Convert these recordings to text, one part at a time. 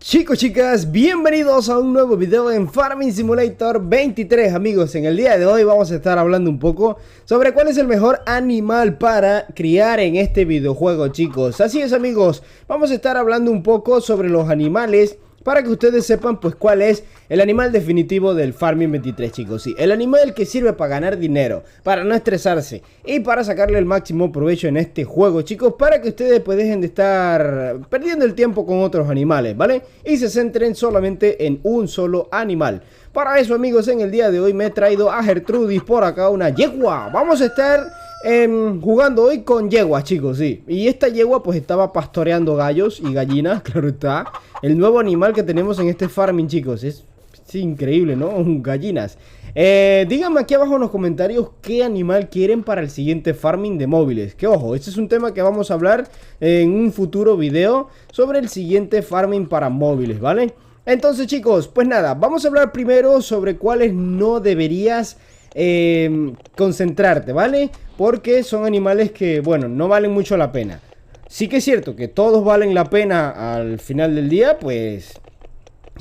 Chicos, chicas, bienvenidos a un nuevo video en Farming Simulator 23, amigos. En el día de hoy vamos a estar hablando un poco sobre cuál es el mejor animal para criar en este videojuego, chicos. Así es, amigos, vamos a estar hablando un poco sobre los animales para que ustedes sepan pues cuál es el animal definitivo del Farming 23, chicos. Sí, el animal que sirve para ganar dinero, para no estresarse y para sacarle el máximo provecho en este juego, chicos, para que ustedes pues dejen de estar perdiendo el tiempo con otros animales, ¿vale? Y se centren solamente en un solo animal. Para eso, amigos, en el día de hoy me he traído a Gertrudis por acá, una yegua. Vamos a estar jugando hoy con yeguas, chicos, sí. Y esta yegua pues estaba pastoreando gallos y gallinas, claro está. El nuevo animal que tenemos en este farming, chicos. Es increíble, ¿no? Gallinas. Díganme aquí abajo en los comentarios qué animal quieren para el siguiente farming de móviles. Que ojo, este es un tema que vamos a hablar en un futuro video sobre el siguiente farming para móviles, ¿vale? Entonces, chicos, pues nada, vamos a hablar primero sobre cuáles no deberías concentrarte, ¿vale? Porque son animales que, bueno, no valen mucho la pena. Sí que es cierto que todos valen la pena al final del día, pues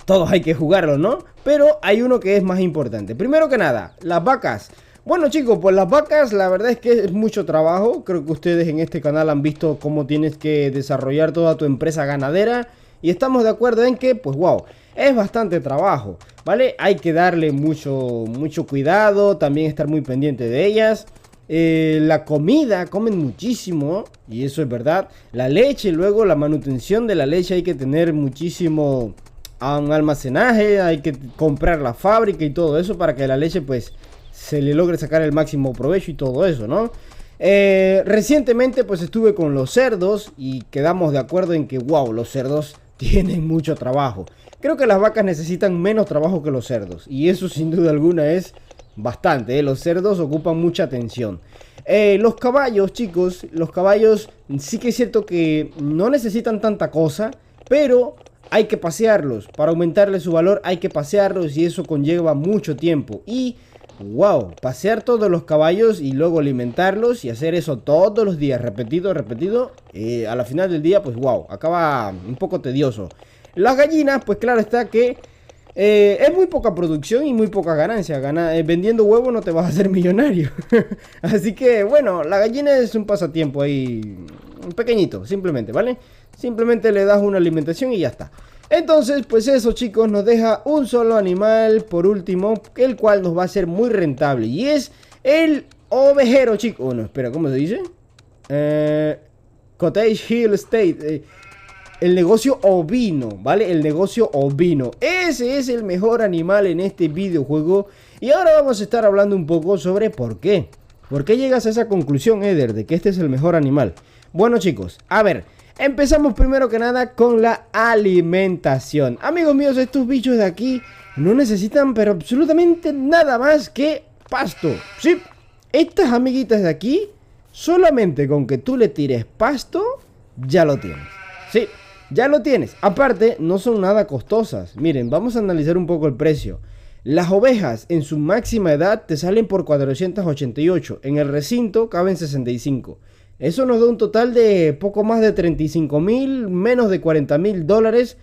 todos hay que jugarlos, ¿no? Pero hay uno que es más importante. Primero que nada, las vacas. Bueno, chicos, pues las vacas la verdad es que es mucho trabajo. Creo que ustedes en este canal han visto cómo tienes que desarrollar toda tu empresa ganadera. Y estamos de acuerdo en que, pues wow, es bastante trabajo, ¿vale? Hay que darle mucho cuidado, también estar muy pendiente de ellas. La comida, comen muchísimo, y eso es verdad. La leche, luego la manutención de la leche, hay que tener muchísimo un almacenaje, hay que comprar la fábrica y todo eso para que la leche pues se le logre sacar el máximo provecho y todo eso, ¿no? Recientemente pues estuve con los cerdos y quedamos de acuerdo en que wow, los cerdos tienen mucho trabajo. Creo que las vacas necesitan menos trabajo que los cerdos, y eso sin duda alguna es bastante, los cerdos ocupan mucha atención. Los caballos, chicos, los caballos sí que es cierto que no necesitan tanta cosa, pero hay que pasearlos. Para aumentarle su valor hay que pasearlos y eso conlleva mucho tiempo. Y wow, pasear todos los caballos y luego alimentarlos y hacer eso todos los días, repetido, a la final del día, pues wow, acaba un poco tedioso. Las gallinas, pues claro está que es muy poca producción y muy poca ganancia. Vendiendo huevos no te vas a hacer millonario. Así que bueno, la gallina es un pasatiempo ahí pequeñito, simplemente, ¿vale? Simplemente le das una alimentación y ya está. Entonces, pues eso, chicos, nos deja un solo animal por último, el cual nos va a ser muy rentable, y es el ovejero, chicos. No, espera, ¿cómo se dice? Cottage Hill Estate. El negocio ovino, ¿vale? El negocio ovino. Ese es el mejor animal en este videojuego. Y ahora vamos a estar hablando un poco sobre por qué. ¿Por qué llegas a esa conclusión, Eder, de que este es el mejor animal? Bueno, chicos, a ver, empezamos primero que nada con la alimentación. Amigos míos, estos bichos de aquí no necesitan pero absolutamente nada más que pasto. Sí, estas amiguitas de aquí, solamente con que tú le tires pasto, ya lo tienes. Sí, ya lo tienes. Aparte, no son nada costosas. Miren, vamos a analizar un poco el precio. Las ovejas en su máxima edad te salen por 488. En el recinto caben 65. Eso nos da un total de poco más de 35.000, menos de 40.000 dólares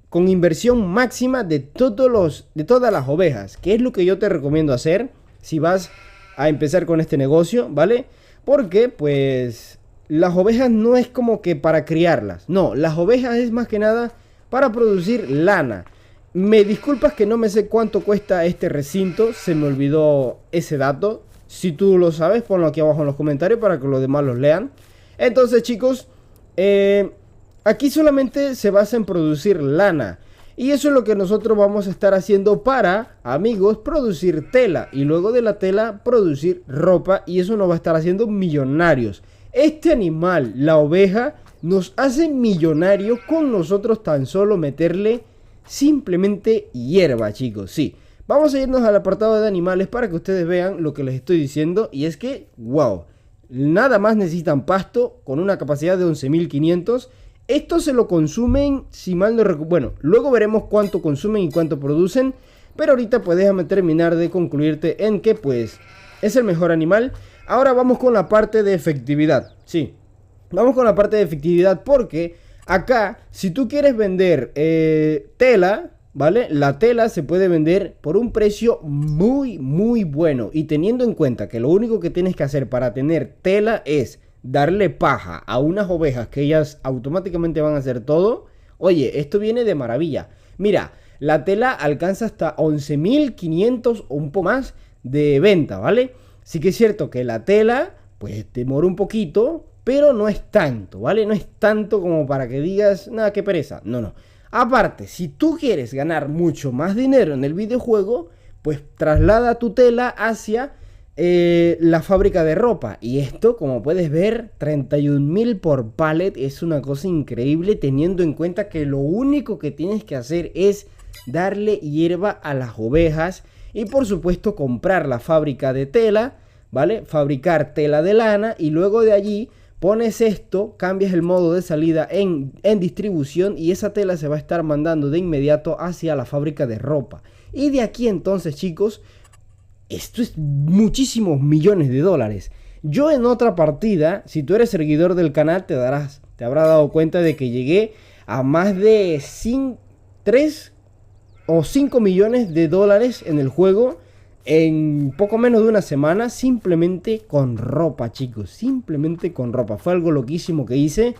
con inversión máxima de todas las ovejas. ¿Qué es lo que yo te recomiendo hacer si vas a empezar con este negocio, ¿vale? Porque pues las ovejas no es como que para criarlas. No, las ovejas es más que nada para producir lana. Me disculpas que no me sé cuánto cuesta este recinto, se me olvidó ese dato. Si tú lo sabes, ponlo aquí abajo en los comentarios para que los demás los lean. Entonces, chicos, aquí solamente se basa en producir lana. Y eso es lo que nosotros vamos a estar haciendo para, amigos, producir tela. Y luego de la tela, producir ropa. Y eso nos va a estar haciendo millonarios. Este animal, la oveja, nos hace millonarios con nosotros tan solo meterle simplemente hierba, chicos. Sí. Vamos a irnos al apartado de animales para que ustedes vean lo que les estoy diciendo. Y es que, wow, nada más necesitan pasto con una capacidad de 11.500. Esto se lo consumen, si mal no recuerdo. Bueno, luego veremos cuánto consumen y cuánto producen. Pero ahorita pues déjame terminar de concluirte en que pues es el mejor animal. Ahora vamos con la parte de efectividad. Sí, vamos con la parte de efectividad porque Acá, si tú quieres vender tela, ¿vale? La tela se puede vender por un precio muy, muy bueno. Y teniendo en cuenta que lo único que tienes que hacer para tener tela es darle paja a unas ovejas que ellas automáticamente van a hacer todo. Oye, esto viene de maravilla. Mira, la tela alcanza hasta 11.500 o un poco más de venta, ¿vale? Sí que es cierto que la tela, pues demora un poquito, pero no es tanto, ¿vale? No es tanto como para que digas, nada, qué pereza. No, no. Aparte, si tú quieres ganar mucho más dinero en el videojuego, pues traslada tu tela hacia la fábrica de ropa. Y esto, como puedes ver, 31.000 por pallet es una cosa increíble, teniendo en cuenta que lo único que tienes que hacer es darle hierba a las ovejas y por supuesto comprar la fábrica de tela, ¿vale? Fabricar tela de lana y luego de allí pones esto, cambias el modo de salida en distribución y esa tela se va a estar mandando de inmediato hacia la fábrica de ropa. Y de aquí entonces, chicos, esto es muchísimos millones de dólares. Yo en otra partida, si tú eres seguidor del canal, te habrás dado cuenta de que llegué a más de 3 o 5 millones de dólares en el juego en poco menos de una semana, simplemente con ropa, chicos, simplemente con ropa. Fue algo loquísimo que hice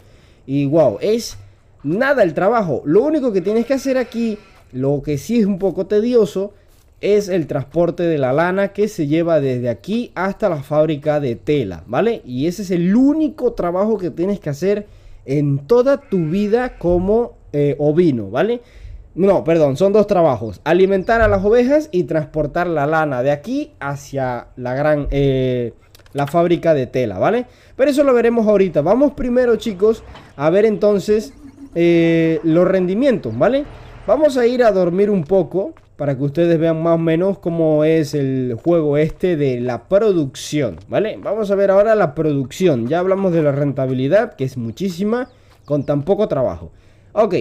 y wow, es nada el trabajo. Lo único que tienes que hacer aquí, lo que sí es un poco tedioso, es el transporte de la lana que se lleva desde aquí hasta la fábrica de tela, ¿vale? Y ese es el único trabajo que tienes que hacer en toda tu vida como ovino, ¿vale? No, perdón, son dos trabajos: alimentar a las ovejas y transportar la lana de aquí hacia la fábrica de tela, ¿vale? Pero eso lo veremos ahorita. Vamos primero, chicos, a ver entonces los rendimientos, ¿vale? Vamos a ir a dormir un poco para que ustedes vean más o menos cómo es el juego este de la producción, ¿vale? Vamos a ver ahora la producción. Ya hablamos de la rentabilidad, que es muchísima, con tan poco trabajo. Ok.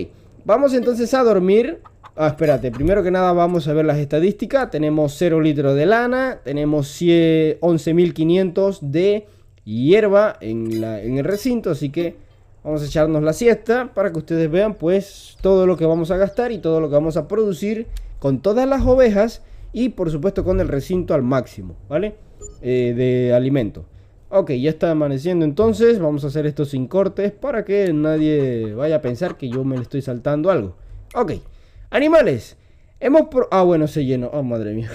Vamos entonces a dormir. Espérate, primero que nada vamos a ver las estadísticas. Tenemos 0 litros de lana, tenemos 11.500 de hierba en el recinto, así que vamos a echarnos la siesta para que ustedes vean pues todo lo que vamos a gastar y todo lo que vamos a producir con todas las ovejas y por supuesto con el recinto al máximo, ¿vale? De alimento. Ok, ya está amaneciendo entonces, vamos a hacer esto sin cortes para que nadie vaya a pensar que yo me le estoy saltando algo. Ok, animales, bueno, se llenó, oh madre mía.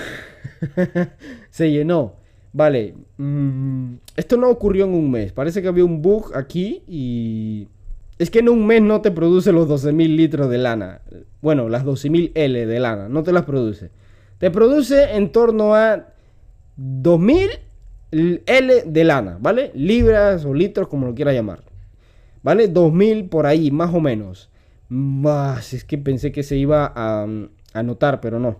Se llenó, vale. Esto no ocurrió en un mes, parece que había un bug aquí y... Es que en un mes no te produce los 12.000 litros de lana. Bueno, las 12.000 L de lana, no te las produce. Te produce en torno a 2.000 L de lana, ¿vale? Libras o litros, como lo quieras llamar, ¿vale? 2000 por ahí, más o menos. Más, es que pensé que se iba a notar, pero no.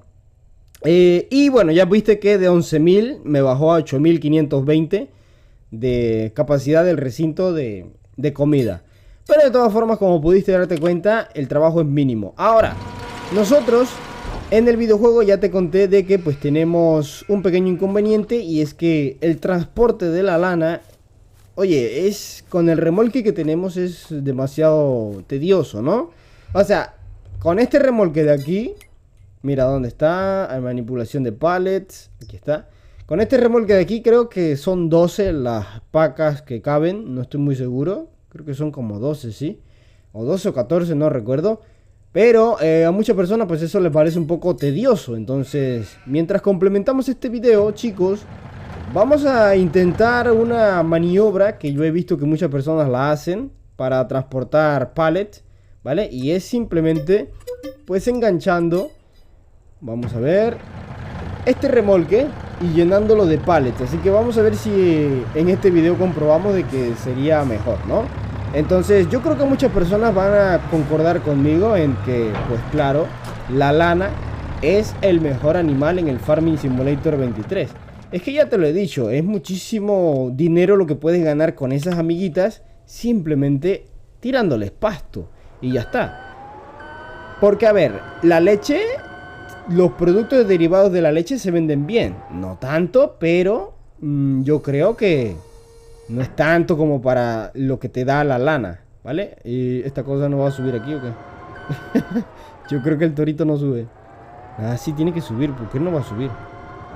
Y bueno, ya viste que de 11.000 me bajó a 8.520 de capacidad del recinto de comida. Pero de todas formas, como pudiste darte cuenta, el trabajo es mínimo. Ahora, nosotros... En el videojuego ya te conté de que pues tenemos un pequeño inconveniente y es que el transporte de la lana, oye, con el remolque que tenemos es demasiado tedioso, ¿no? O sea, con este remolque de aquí, mira dónde está, hay manipulación de pallets, aquí está. Con este remolque de aquí creo que son 12 las pacas que caben, no estoy muy seguro, creo que son como 12, sí, o 12 o 14, no recuerdo. Pero a muchas personas pues eso les parece un poco tedioso. Entonces, mientras complementamos este video, chicos, vamos a intentar una maniobra que yo he visto que muchas personas la hacen para transportar pallets, ¿vale? Y es simplemente pues enganchando, vamos a ver, este remolque y llenándolo de pallets. Así que vamos a ver si en este video comprobamos de que sería mejor, ¿no? Entonces yo creo que muchas personas van a concordar conmigo en que, pues claro, la lana es el mejor animal en el Farming Simulator 23. Es que ya te lo he dicho, es muchísimo dinero lo que puedes ganar con esas amiguitas simplemente tirándoles pasto y ya está. Porque a ver, la leche, los productos derivados de la leche se venden bien. No tanto, pero yo creo que... no es tanto como para lo que te da la lana. ¿vale? Y esta cosa no va a subir aquí, ¿o qué? Yo creo que el torito no sube. Ah, sí tiene que subir, ¿por qué no va a subir?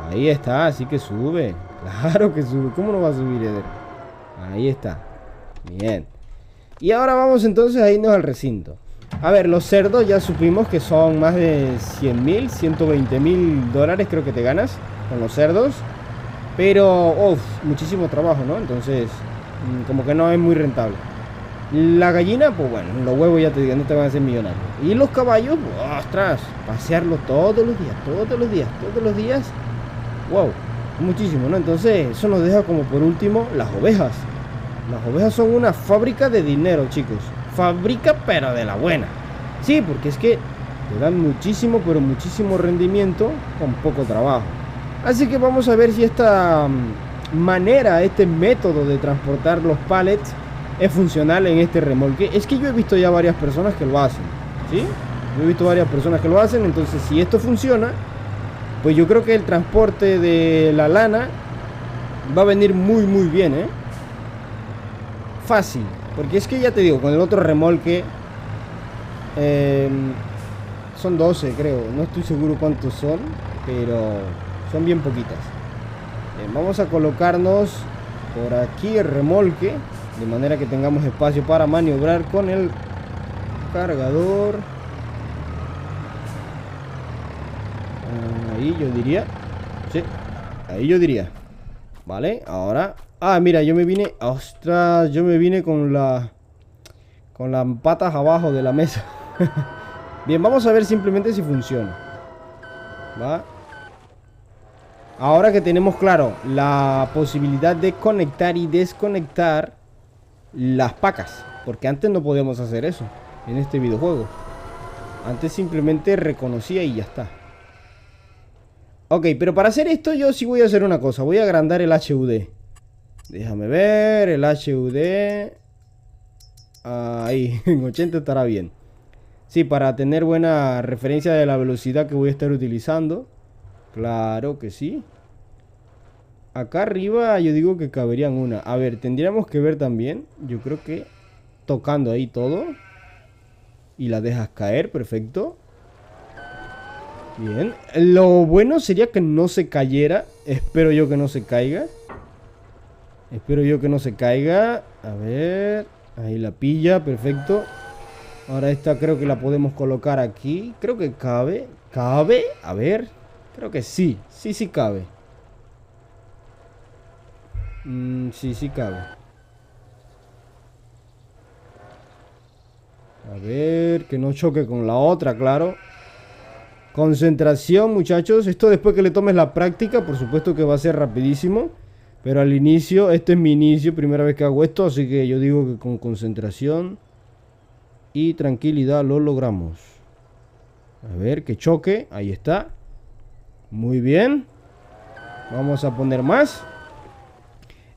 Ahí está, así que sube. Claro que sube, ¿cómo no va a subir, Eder? Ahí está. Bien. Y ahora vamos entonces a irnos al recinto. A ver, los cerdos ya supimos que son más de 100.000, 120.000 dólares creo que te ganas con los cerdos. Pero, uff, muchísimo trabajo, ¿no? Entonces, como que no es muy rentable. La gallina, pues bueno, los huevos ya te digo, no te van a hacer millonario. Y los caballos, ostras, pasearlos todos los días, todos los días, todos los días. Wow, muchísimo, ¿no? Entonces, eso nos deja como por último las ovejas. Las ovejas son una fábrica de dinero, chicos. Fábrica, pero de la buena. Sí, porque es que te dan muchísimo, pero muchísimo rendimiento con poco trabajo. Así que vamos a ver si esta manera, este método de transportar los pallets es funcional en este remolque. Es que yo he visto ya varias personas que lo hacen, ¿sí? Yo he visto varias personas que lo hacen. Entonces, si esto funciona, pues yo creo que el transporte de la lana va a venir muy, muy bien, ¿eh? Fácil. Porque es que ya te digo, con el otro remolque son 12, creo. No estoy seguro cuántos son, pero son bien poquitas. Vamos a colocarnos por aquí el remolque, de manera que tengamos espacio para maniobrar con el cargador. Ahí yo diría. Sí, ahí yo diría. Vale, ahora... Ah, mira, yo me vine... ¡Ostras! Yo me vine con las patas abajo de la mesa. Bien, vamos a ver simplemente si funciona. ¿Va? Ahora que tenemos claro la posibilidad de conectar y desconectar las pacas, porque antes no podíamos hacer eso en este videojuego. Antes simplemente reconocía y ya está. Ok, pero para hacer esto yo sí voy a hacer una cosa. Voy a agrandar el HUD. Déjame ver, el HUD. Ahí, en 80 estará bien. Sí, para tener buena referencia de la velocidad que voy a estar utilizando. Claro que sí. Acá arriba yo digo que caberían una. A ver, tendríamos que ver también. Yo creo que tocando ahí todo. Y la dejas caer, perfecto. Bien. Lo bueno sería que no se cayera. Espero yo que no se caiga. Espero yo que no se caiga. A ver. Ahí la pilla, perfecto. Ahora esta creo que la podemos colocar aquí. Creo que cabe. ¿Cabe? A ver. Creo que sí. Sí cabe. Sí cabe. A ver, que no choque con la otra, claro. Concentración, muchachos. Esto después que le tomes la práctica, por supuesto que va a ser rapidísimo. Pero al inicio, este es mi inicio, primera vez que hago esto. Así que yo digo que con concentración y tranquilidad lo logramos. A ver, que choque. Ahí está. Muy bien. Vamos a poner más.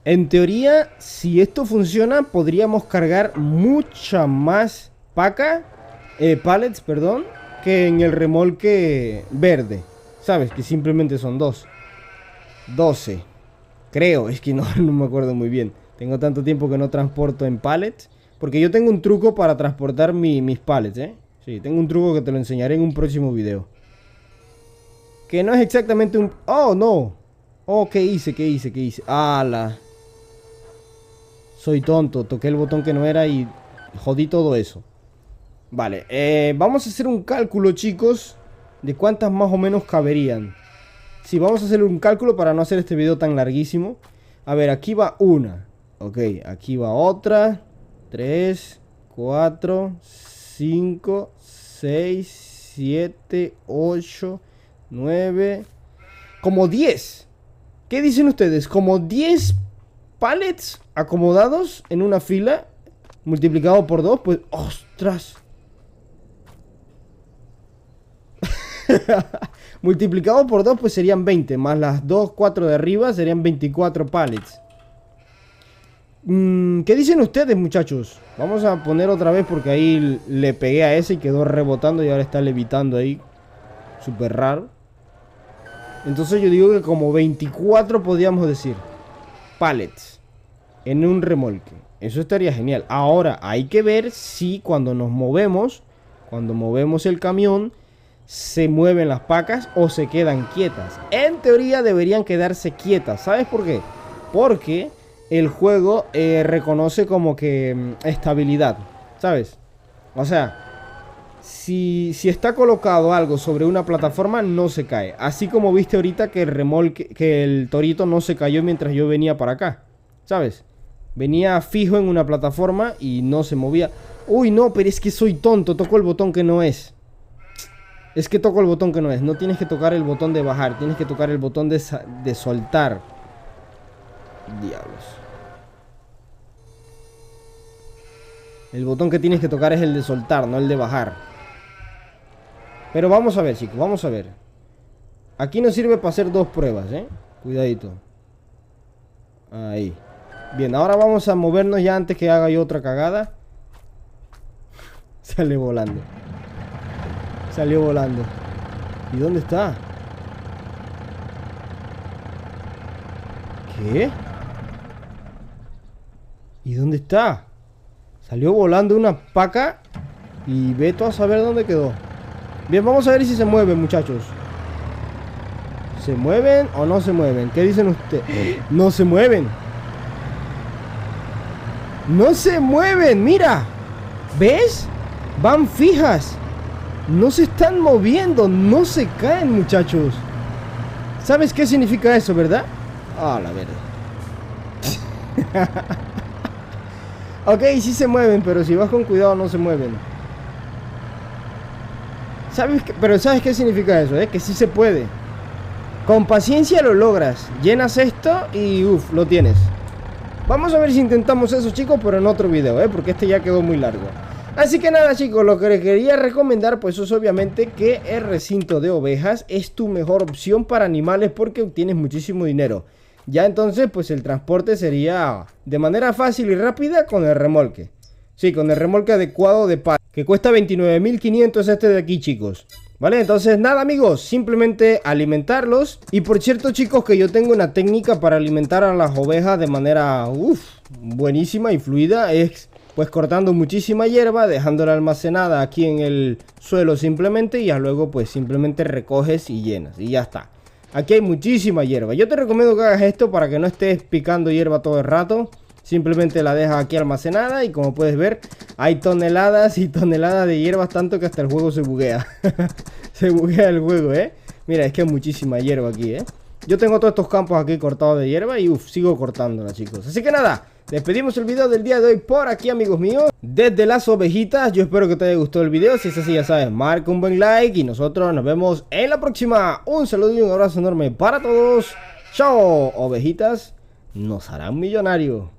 En teoría, si esto funciona, podríamos cargar mucha más pallets, perdón, que en el remolque verde. ¿Sabes? Que simplemente son 12. Creo, es que no me acuerdo muy bien. Tengo tanto tiempo que no transporto en pallets. Porque yo tengo un truco para transportar mis pallets, ¿eh? Sí, tengo un truco que te lo enseñaré en un próximo video. Que no es exactamente un... ¡Oh, no! Oh, ¿qué hice? ¡Hala! Soy tonto, toqué el botón que no era y jodí todo eso. Vale, vamos a hacer un cálculo, chicos, de cuántas más o menos caberían. Sí, vamos a hacer un cálculo para no hacer este video tan larguísimo. A ver, aquí va una. Ok, aquí va otra. 3, 4, 5, 6, 7, 8, 9. Como 10. ¿Qué dicen ustedes? Como 10 pallets acomodados en una fila. Multiplicado por 2, pues... ¡Ostras! Multiplicado por 2, pues serían 20. Más las 2, 4 de arriba, serían 24 pallets. ¿Qué dicen ustedes, muchachos? Vamos a poner otra vez porque ahí le pegué a ese y quedó rebotando y ahora está levitando ahí. Súper raro. Entonces yo digo que como 24 podríamos decir. Pallets. En un remolque. Eso estaría genial. Ahora, hay que ver si cuando movemos el camión, se mueven las pacas o se quedan quietas. En teoría deberían quedarse quietas. ¿Sabes por qué? Porque el juego reconoce como que estabilidad, ¿sabes? O sea, si está colocado algo sobre una plataforma, no se cae. Así como viste ahorita que el remolque, que el torito no se cayó mientras yo venía para acá, ¿sabes? Venía fijo en una plataforma y no se movía. Uy, no, pero es que soy tonto, toco el botón que no es. Es que toco el botón que no es. No tienes que tocar el botón de bajar, tienes que tocar el botón de soltar. Diablos. El botón que tienes que tocar es el de soltar, no el de bajar. Pero vamos a ver, chicos, vamos a ver. Aquí nos sirve para hacer dos pruebas, ¿eh? Cuidadito. Ahí. Bien, ahora vamos a movernos ya antes que haga yo otra cagada. Sale volando. Salió volando. ¿Y dónde está? ¿Qué? ¿Y dónde está? Salió volando una paca y veto a saber dónde quedó. Bien, vamos a ver si se mueven, muchachos. ¿Se mueven o no se mueven? ¿Qué dicen ustedes? No se mueven. No se mueven, mira. ¿Ves? Van fijas. No se están moviendo, no se caen, muchachos. ¿Sabes qué significa eso, verdad? Ah, la verdad. Ok, sí se mueven, pero si vas con cuidado no se mueven. Pero ¿sabes qué significa eso? Que sí se puede. Con paciencia lo logras. Llenas esto y uff, lo tienes. Vamos a ver si intentamos eso, chicos, pero en otro video, porque este ya quedó muy largo. Así que nada, chicos, lo que les quería recomendar pues es obviamente que el recinto de ovejas es tu mejor opción para animales porque obtienes muchísimo dinero. Ya entonces pues el transporte sería de manera fácil y rápida con el remolque. Sí, con el remolque adecuado de palo, que cuesta 29.500 este de aquí, chicos. ¿Vale? Entonces nada, amigos, simplemente alimentarlos. Y por cierto, chicos, que yo tengo una técnica para alimentar a las ovejas de manera buenísima y fluida. Es pues cortando muchísima hierba, dejándola almacenada aquí en el suelo simplemente, y ya luego pues simplemente recoges y llenas y ya está. Aquí hay muchísima hierba. Yo te recomiendo que hagas esto para que no estés picando hierba todo el rato. Simplemente la dejas aquí almacenada y como puedes ver hay toneladas y toneladas de hierbas, tanto que hasta el juego se buguea. Se buguea el juego, Mira, es que hay muchísima hierba aquí, Yo tengo todos estos campos aquí cortados de hierba y sigo cortándola, chicos. Así que nada, despedimos el video del día de hoy por aquí, amigos míos, desde las ovejitas. Yo espero que te haya gustado el video. Si es así, ya sabes, marca un buen like y nosotros nos vemos en la próxima. Un saludo y un abrazo enorme para todos. Chao, ovejitas, nos harán millonarios.